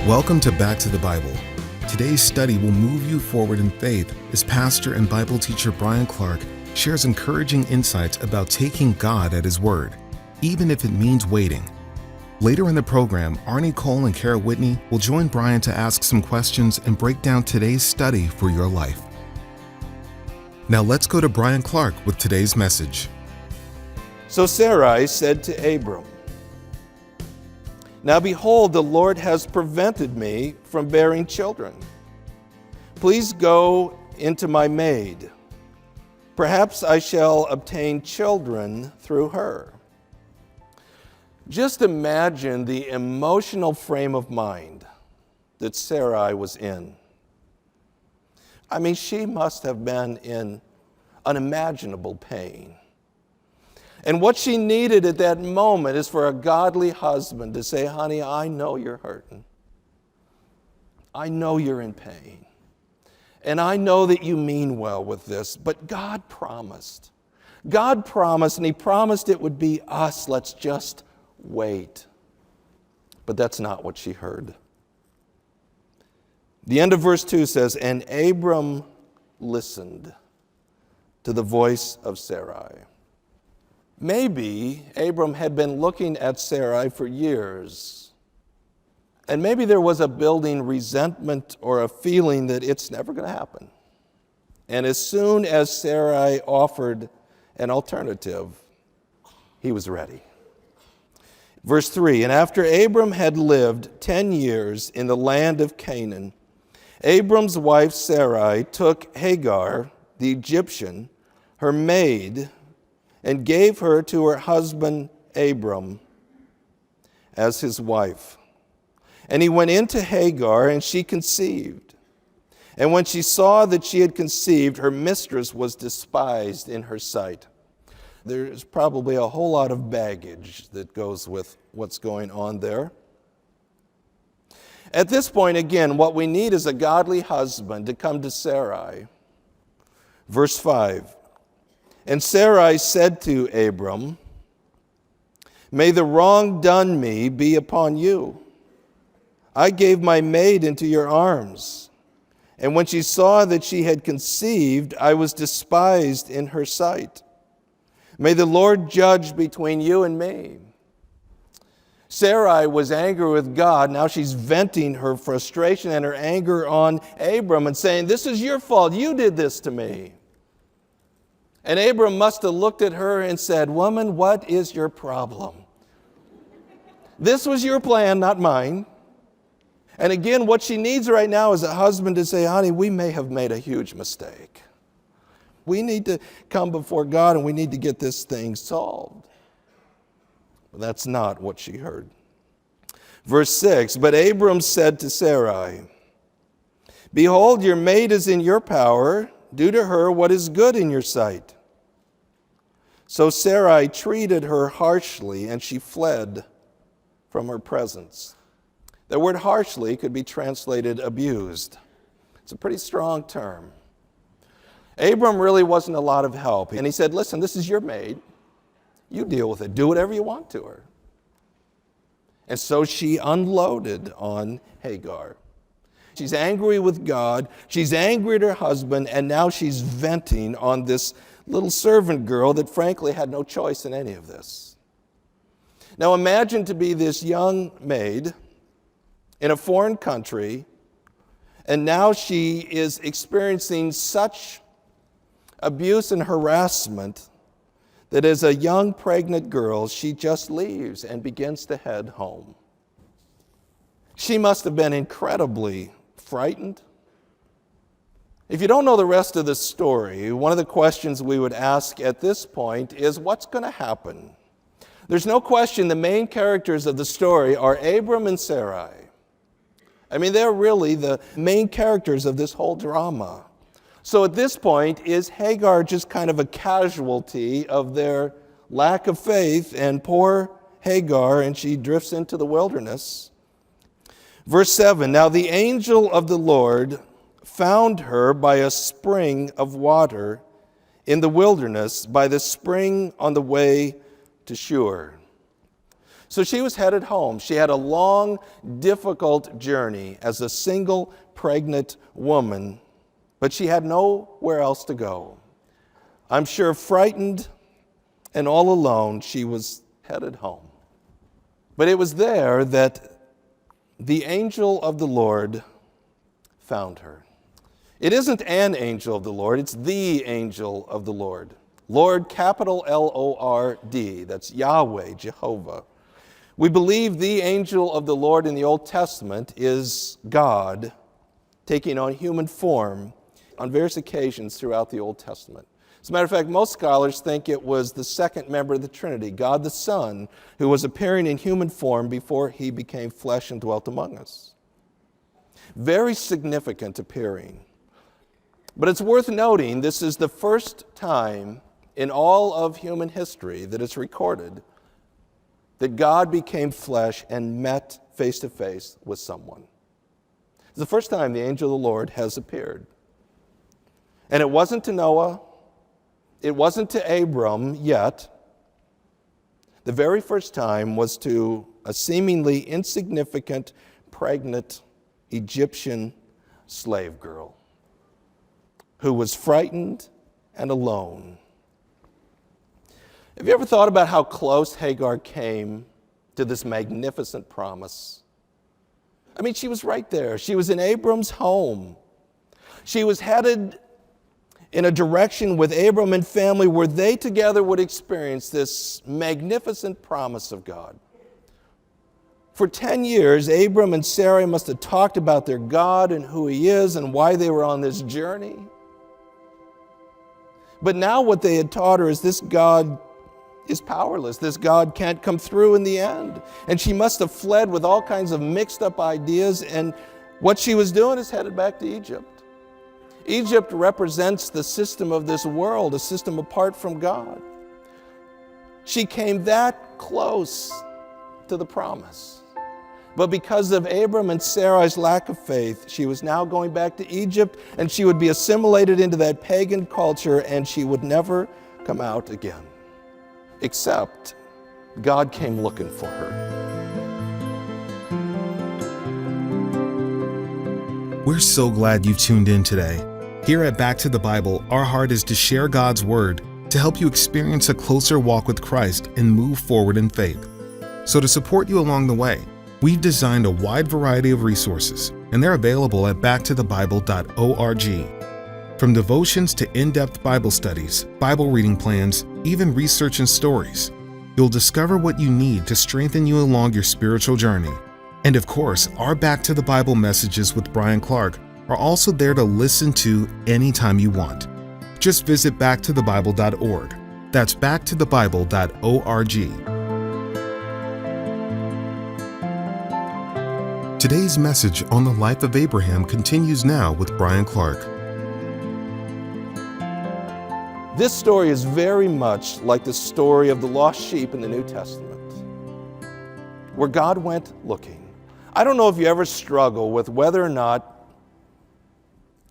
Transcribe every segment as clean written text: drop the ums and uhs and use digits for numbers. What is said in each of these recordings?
Welcome to Back to the Bible. Today's study will move you forward in faith as pastor and Bible teacher Bryan Clark shares encouraging insights about taking God at His word, even if it means waiting. Later in the program, Arnie Cole and Kara Whitney will join Bryan to ask some questions and break down today's study for your life. Now let's go to Bryan Clark with today's message. So Sarai said to Abram, "Now behold, the Lord has prevented me from bearing children. Please go into my maid. Perhaps I shall obtain children through her." Just imagine the emotional frame of mind that Sarai was in. I mean, she must have been in unimaginable pain. And what she needed at that moment is for a godly husband to say, "Honey, I know you're hurting. I know you're in pain. And I know that you mean well with this, but God promised. God promised, and He promised it would be us. Let's just wait." But that's not what she heard. The end of verse 2 says, "And Abram listened to the voice of Sarai." Maybe Abram had been looking at Sarai for years, and maybe there was a building resentment or a feeling that it's never going to happen. And as soon as Sarai offered an alternative, he was ready. Verse 3, "And after Abram had lived 10 years in the land of Canaan, Abram's wife Sarai took Hagar, the Egyptian, her maid, and gave her to her husband Abram as his wife. And he went into Hagar, and she conceived. And when she saw that she had conceived, her mistress was despised in her sight." There's probably a whole lot of baggage that goes with what's going on there. At this point, again, what we need is a godly husband to come to Sarai. Verse 5, "And Sarai said to Abram, 'May the wrong done me be upon you. I gave my maid into your arms, and when she saw that she had conceived, I was despised in her sight. May the Lord judge between you and me.'" Sarai was angry with God. Now she's venting her frustration and her anger on Abram and saying, "This is your fault. You did this to me." And Abram must have looked at her and said, "Woman, what is your problem? This was your plan, not mine." And again, what she needs right now is a husband to say, "Honey, we may have made a huge mistake. We need to come before God and we need to get this thing solved." But that's not what she heard. Verse 6, "But Abram said to Sarai, 'Behold, your maid is in your power. Do to her what is good in your sight.' So Sarai treated her harshly, and she fled from her presence." The word harshly could be translated abused. It's a pretty strong term. Abram really wasn't a lot of help. And he said, "Listen, this is your maid. You deal with it. Do whatever you want to her." And so she unloaded on Hagar. She's angry with God. She's angry at her husband. And now she's venting on this little servant girl that frankly had no choice in any of this. Now imagine to be this young maid in a foreign country, and now she is experiencing such abuse and harassment that as a young pregnant girl, she just leaves and begins to head home. She must have been incredibly frightened. If you don't know the rest of the story, one of the questions we would ask at this point is, what's going to happen? There's no question the main characters of the story are Abram and Sarai. I mean, they're really the main characters of this whole drama. So at this point, is Hagar just kind of a casualty of their lack of faith, and poor Hagar, and she drifts into the wilderness? Verse 7, "Now the angel of the Lord found her by a spring of water in the wilderness, by the spring on the way to Shur." So she was headed home. She had a long, difficult journey as a single pregnant woman, but she had nowhere else to go. I'm sure frightened and all alone, she was headed home. But it was there that the angel of the Lord found her. It isn't an angel of the Lord, it's the angel of the Lord. Lord, capital L-O-R-D, that's Yahweh, Jehovah. We believe the angel of the Lord in the Old Testament is God taking on human form on various occasions throughout the Old Testament. As a matter of fact, most scholars think it was the second member of the Trinity, God the Son, who was appearing in human form before he became flesh and dwelt among us. Very significant appearing. But it's worth noting, this is the first time in all of human history that it's recorded that God became flesh and met face to face with someone. It's the first time the angel of the Lord has appeared. And it wasn't to Noah, it wasn't to Abram yet. The very first time was to a seemingly insignificant, pregnant Egyptian slave girl who was frightened and alone. Have you ever thought about how close Hagar came to this magnificent promise? I mean, she was right there. She was in Abram's home. She was headed in a direction with Abram and family where they together would experience this magnificent promise of God. For 10 years, Abram and Sarai must have talked about their God and who he is and why they were on this journey. But now what they had taught her is this God is powerless. This God can't come through in the end. And she must have fled with all kinds of mixed up ideas, and what she was doing is headed back to Egypt. Egypt represents the system of this world, a system apart from God. She came that close to the promise. But because of Abram and Sarai's lack of faith, she was now going back to Egypt, and she would be assimilated into that pagan culture, and she would never come out again. Except God came looking for her. We're so glad you've tuned in today. Here at Back to the Bible, our heart is to share God's Word to help you experience a closer walk with Christ and move forward in faith. So to support you along the way, we've designed a wide variety of resources, and they're available at backtothebible.org. From devotions to in-depth Bible studies, Bible reading plans, even research and stories, you'll discover what you need to strengthen you along your spiritual journey. And of course, our Back to the Bible messages with Bryan Clark are also there to listen to anytime you want. Just visit backtothebible.org. That's backtothebible.org. Today's message on the life of Abraham continues now with Bryan Clark. This story is very much like the story of the lost sheep in the New Testament, where God went looking. I don't know if you ever struggle with whether or not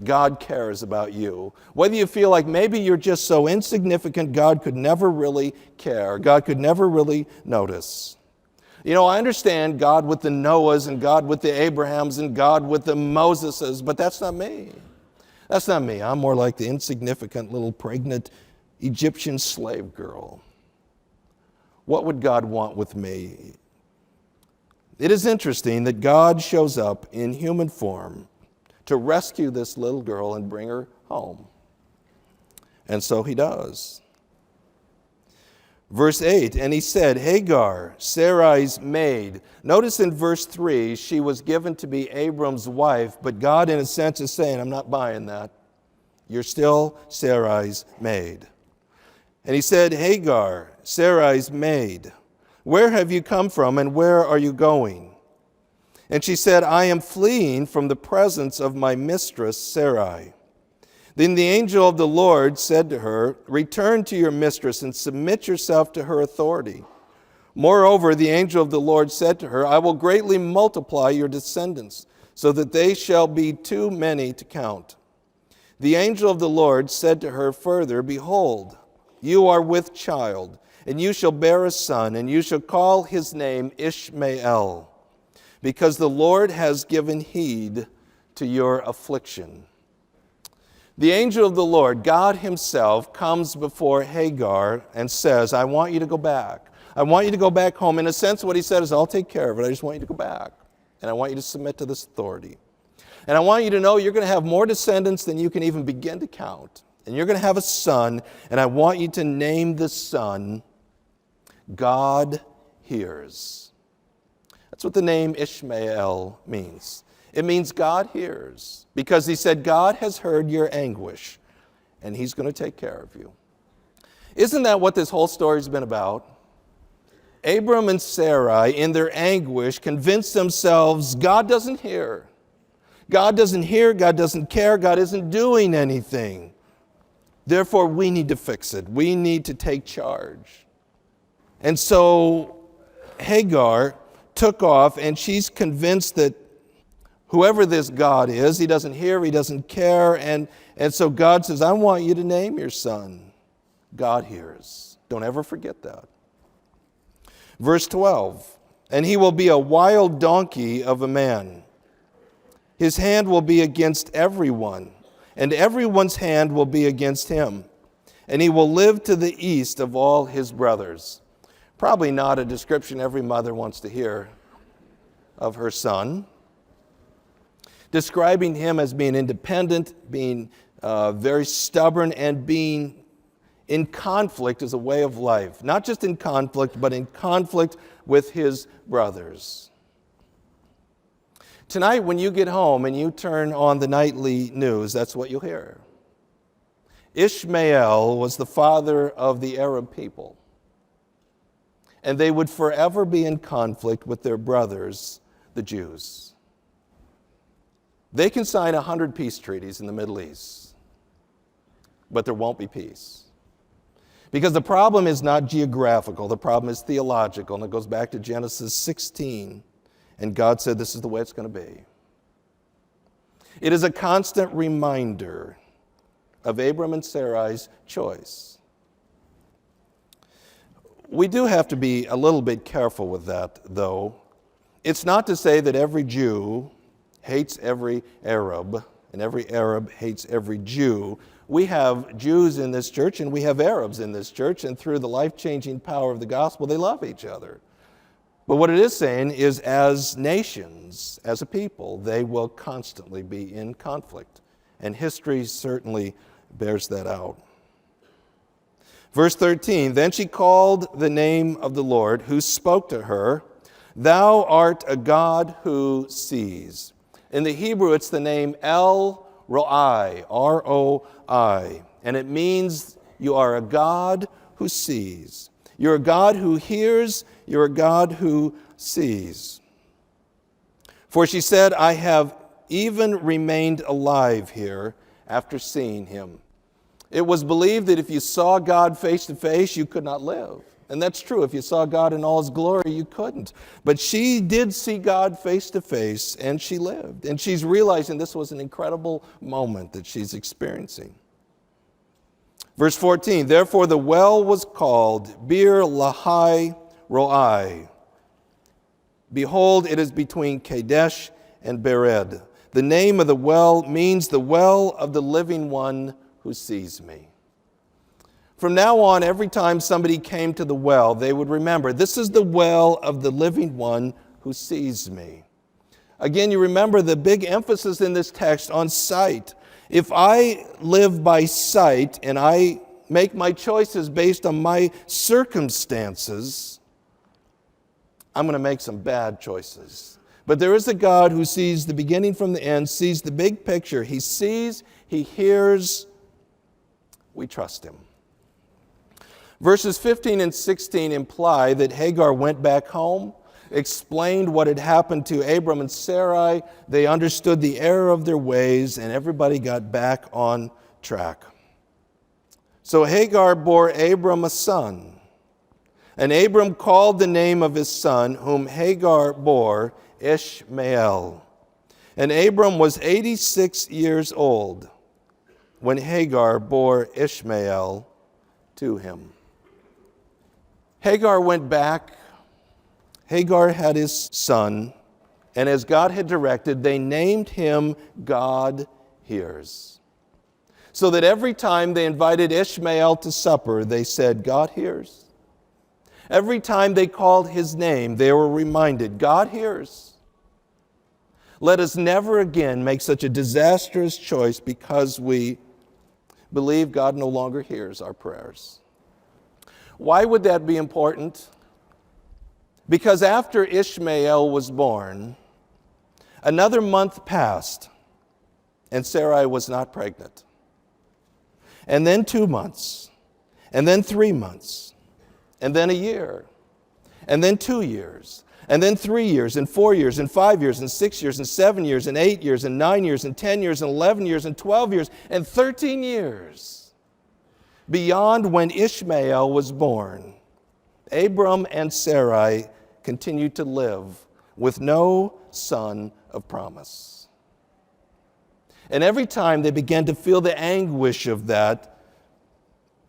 God cares about you, whether you feel like maybe you're just so insignificant God could never really care, God could never really notice. You know, I understand God with the Noahs and God with the Abrahams and God with the Moseses, but that's not me. That's not me. I'm more like the insignificant little pregnant Egyptian slave girl. What would God want with me? It is interesting that God shows up in human form to rescue this little girl and bring her home. And so he does. Verse 8, and he said, Hagar, Sarai's maid. Notice in verse 3, she was given to be Abram's wife, but God in a sense is saying, I'm not buying that. You're still Sarai's maid. And he said, Hagar, Sarai's maid, where have you come from and where are you going? And she said, I am fleeing from the presence of my mistress Sarai. Then the angel of the Lord said to her, return to your mistress and submit yourself to her authority. Moreover, the angel of the Lord said to her, I will greatly multiply your descendants, so that they shall be too many to count. The angel of the Lord said to her further, behold, you are with child, and you shall bear a son, and you shall call his name Ishmael, because the Lord has given heed to your affliction. The angel of the Lord, God himself, comes before Hagar and says, I want you to go back. I want you to go back home. In a sense, what he said is, I'll take care of it. I just want you to go back. And I want you to submit to this authority. And I want you to know you're going to have more descendants than you can even begin to count. And you're going to have a son, and I want you to name this son God Hears. That's what the name Ishmael means. It means God hears, because he said, God has heard your anguish, and he's going to take care of you. Isn't that what this whole story's been about? Abram and Sarai, in their anguish, convinced themselves God doesn't hear. God doesn't hear, God doesn't care, God isn't doing anything. Therefore, we need to fix it. We need to take charge. And so Hagar took off, and she's convinced that whoever this God is, he doesn't hear, he doesn't care, and so God says, I want you to name your son. God hears. Don't ever forget that. Verse 12, and he will be a wild donkey of a man. His hand will be against everyone, and everyone's hand will be against him. And he will live to the east of all his brothers. Probably not a description every mother wants to hear of her son. Describing him as being independent, being very stubborn, and being in conflict as a way of life. Not just in conflict, but in conflict with his brothers. Tonight, when you get home and you turn on the nightly news, that's what you'll hear. Ishmael was the father of the Arab people. And they would forever be in conflict with their brothers, the Jews. They can sign 100 peace treaties in the Middle East, but there won't be peace. Because the problem is not geographical, the problem is theological, and it goes back to Genesis 16, and God said this is the way it's going to be. It is a constant reminder of Abram and Sarai's choice. We do have to be a little bit careful with that, though. It's not to say that every Jew hates every Arab, and every Arab hates every Jew. We have Jews in this church, and we have Arabs in this church, and through the life-changing power of the gospel, they love each other. But what it is saying is, as nations, as a people, they will constantly be in conflict. And history certainly bears that out. Verse 13, then she called the name of the Lord, who spoke to her, Thou art a God who sees. In the Hebrew, it's the name El Roi, R-O-I. And it means you are a God who sees. You're a God who hears. You're a God who sees. For she said, I have even remained alive here after seeing him. It was believed that if you saw God face to face, you could not live. And that's true. If you saw God in all his glory, you couldn't. But she did see God face to face, and she lived. And she's realizing this was an incredible moment that she's experiencing. Verse 14, therefore the well was called Bir Lahai Roi. Behold, it is between Kadesh and Bered. The name of the well means the well of the living one who sees me. From now on, every time somebody came to the well, they would remember, this is the well of the living one who sees me. Again, you remember the big emphasis in this text on sight. If I live by sight and I make my choices based on my circumstances, I'm going to make some bad choices. But there is a God who sees the beginning from the end, sees the big picture. He sees, he hears. We trust him. Verses 15 and 16 imply that Hagar went back home, explained what had happened to Abram and Sarai. They understood the error of their ways, and everybody got back on track. So Hagar bore Abram a son, and Abram called the name of his son, whom Hagar bore, Ishmael. And Abram was 86 years old when Hagar bore Ishmael to him. Hagar went back. Hagar had his son, and as God had directed, they named him God Hears. So that every time they invited Ishmael to supper, they said, God hears. Every time they called his name, they were reminded, God hears. Let us never again make such a disastrous choice because we believe God no longer hears our prayers. Why would that be important? Because after Ishmael was born, another month passed, and Sarai was not pregnant. And then 2 months, and then 3 months, and then a year, and then 2 years, and then 3 years, and 4 years, and 5 years, and 6 years, and 7 years, and 8 years, and 9 years, and 10 years, and 11 years, and 12 years, and 13 years. Beyond when Ishmael was born, Abram and Sarai continued to live with no son of promise. And every time they began to feel the anguish of that,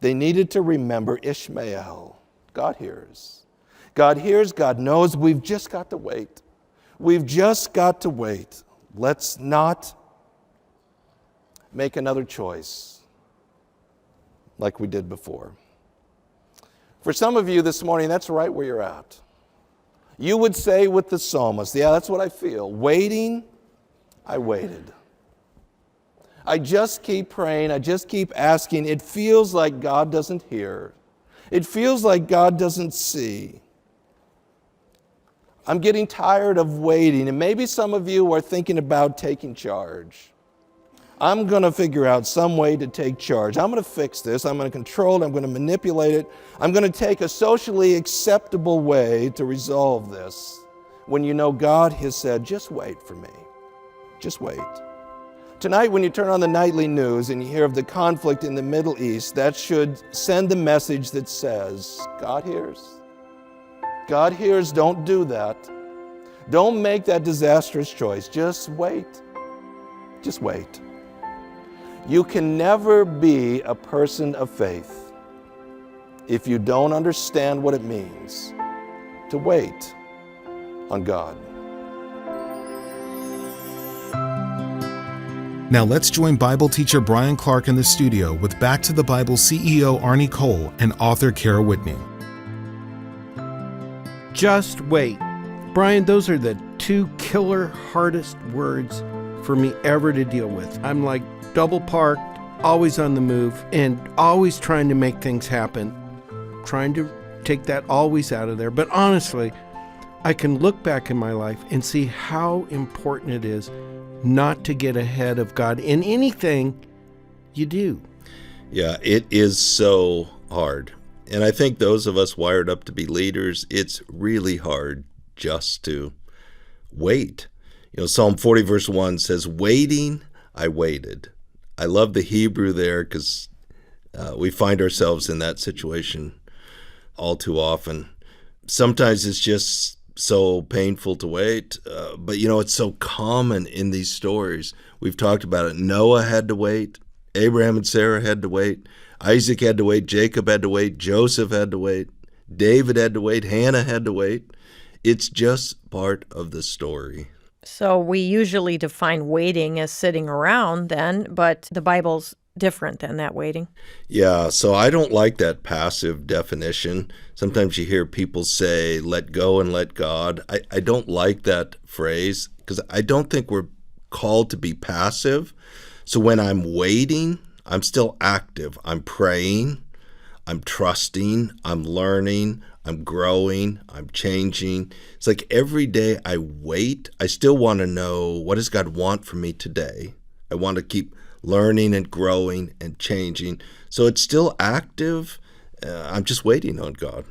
they needed to remember Ishmael. God hears. God hears, God knows. We've just got to wait. We've just got to wait. Let's not make another choice like we did before. For some of you this morning, that's right where you're at. You would say with the psalmist, yeah, that's what I feel. Waiting, I waited. I just keep praying. I just keep asking. It feels like God doesn't hear. It feels like God doesn't see. I'm getting tired of waiting. And maybe some of you are thinking about taking charge. I'm going to figure out some way to take charge. I'm going to fix this. I'm going to control it. I'm going to manipulate it. I'm going to take a socially acceptable way to resolve this. When you know God has said, just wait for me. Just wait. Tonight, when you turn on the nightly news and you hear of the conflict in the Middle East, that should send a message that says, God hears. God hears. Don't do that. Don't make that disastrous choice. Just wait. Just wait. You can never be a person of faith if you don't understand what it means to wait on God. Now let's join Bible teacher Bryan Clark in the studio with Back to the Bible CEO Arnie Cole and author Kara Whitney. Just wait. Bryan, those are the two killer hardest words for me ever to deal with. I'm like double parked, always on the move, and always trying to make things happen. Trying to take that always out of there. But honestly, I can look back in my life and see how important it is not to get ahead of God in anything you do. Yeah, it is so hard. And I think those of us wired up to be leaders, it's really hard just to wait. You know, Psalm 40 verse 1 says, waiting, I waited. I love the Hebrew there because we find ourselves in that situation all too often. Sometimes it's just so painful to wait, but you know, it's so common in these stories. We've talked about it. Noah had to wait. Abraham and Sarah had to wait. Isaac had to wait. Jacob had to wait. Joseph had to wait. David had to wait. Hannah had to wait. It's just part of the story. So we usually define waiting as sitting around then, but the Bible's different than that waiting. Yeah, so I don't like that passive definition. Sometimes you hear people say, let go and let God. I don't like that phrase because I don't think we're called to be passive. So when I'm waiting, I'm still active. I'm praying, I'm trusting, I'm learning, I'm growing, I'm changing. It's like every day I wait, I still want to know, what does God want from me today? I want to keep learning and growing and changing. So it's still active. I'm just waiting on God.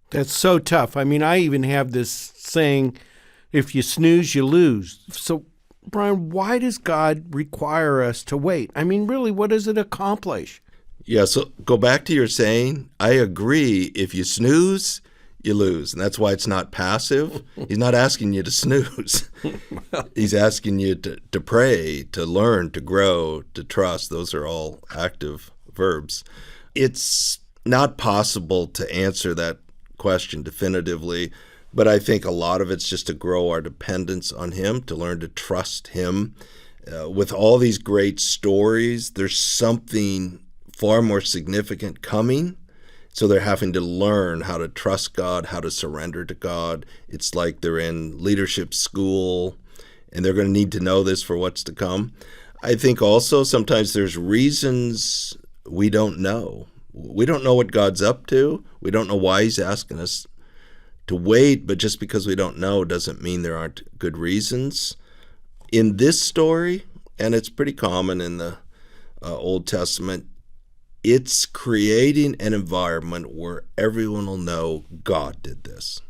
That's so tough. I mean, I even have this saying, if you snooze, you lose. So, Bryan, why does God require us to wait? I mean, really, what does it accomplish? Yeah, so go back to your saying. I agree. If you snooze, you lose. And that's why it's not passive. He's not asking you to snooze. He's asking you to pray, to learn, to grow, to trust. Those are all active verbs. It's not possible to answer that question definitively, but I think a lot of it's just to grow our dependence on him, to learn to trust him. With all these great stories, there's something far more significant coming. So they're having to learn how to trust God, how to surrender to God. It's like they're in leadership school, and they're going to need to know this for what's to come. I think also sometimes there's reasons we don't know. We don't know what God's up to. We don't know why he's asking us to wait, but just because we don't know doesn't mean there aren't good reasons. In this story, and it's pretty common in the Old Testament, it's creating an environment where everyone will know God did this.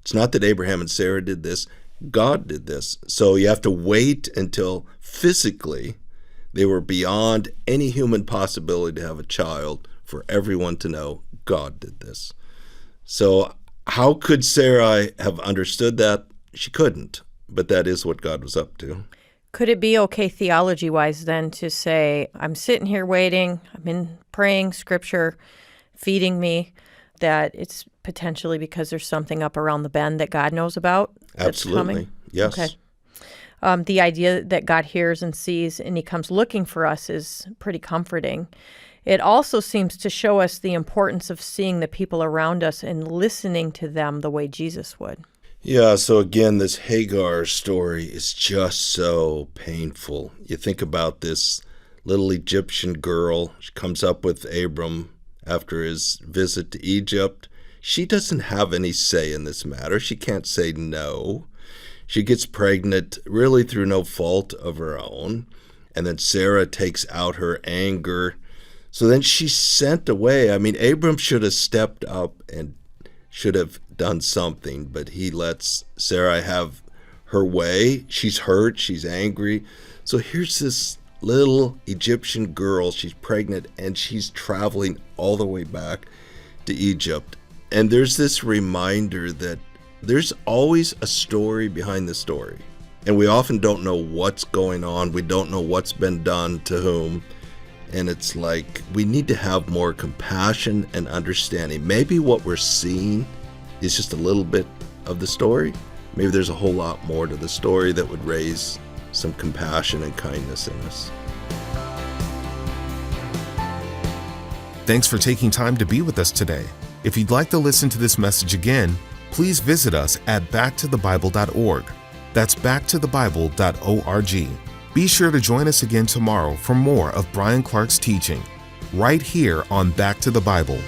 It's not that Abraham and Sarah did this, God did this. So you have to wait until physically they were beyond any human possibility to have a child for everyone to know God did this. So how could Sarai have understood that? She couldn't, but that is what God was up to. Could it be okay theology-wise then to say, I'm sitting here waiting, I've been praying, scripture feeding me, that it's potentially because there's something up around the bend that God knows about that's Absolutely. coming? Yes. Okay. The idea that God hears and sees and he comes looking for us is pretty comforting. It also seems to show us the importance of seeing the people around us and listening to them the way Jesus would. Yeah, so again, this Hagar story is just so painful. You think about this little Egyptian girl. She comes up with Abram after his visit to Egypt. She doesn't have any say in this matter. She can't say no. She gets pregnant really through no fault of her own. And then Sarah takes out her anger. So then she's sent away. I mean, Abram should have stepped up and should have done something, but he lets Sarai have her way. She's hurt, she's angry. So here's this little Egyptian girl, she's pregnant, and she's traveling all the way back to Egypt. And there's this reminder that there's always a story behind the story. And we often don't know what's going on. We don't know what's been done to whom. And it's like we need to have more compassion and understanding. Maybe what we're seeing is just a little bit of the story. Maybe there's a whole lot more to the story that would raise some compassion and kindness in us. Thanks for taking time to be with us today. If you'd like to listen to this message again, please visit us at backtothebible.org. That's backtothebible.org. Be sure to join us again tomorrow for more of Bryan Clark's teaching, right here on Back to the Bible.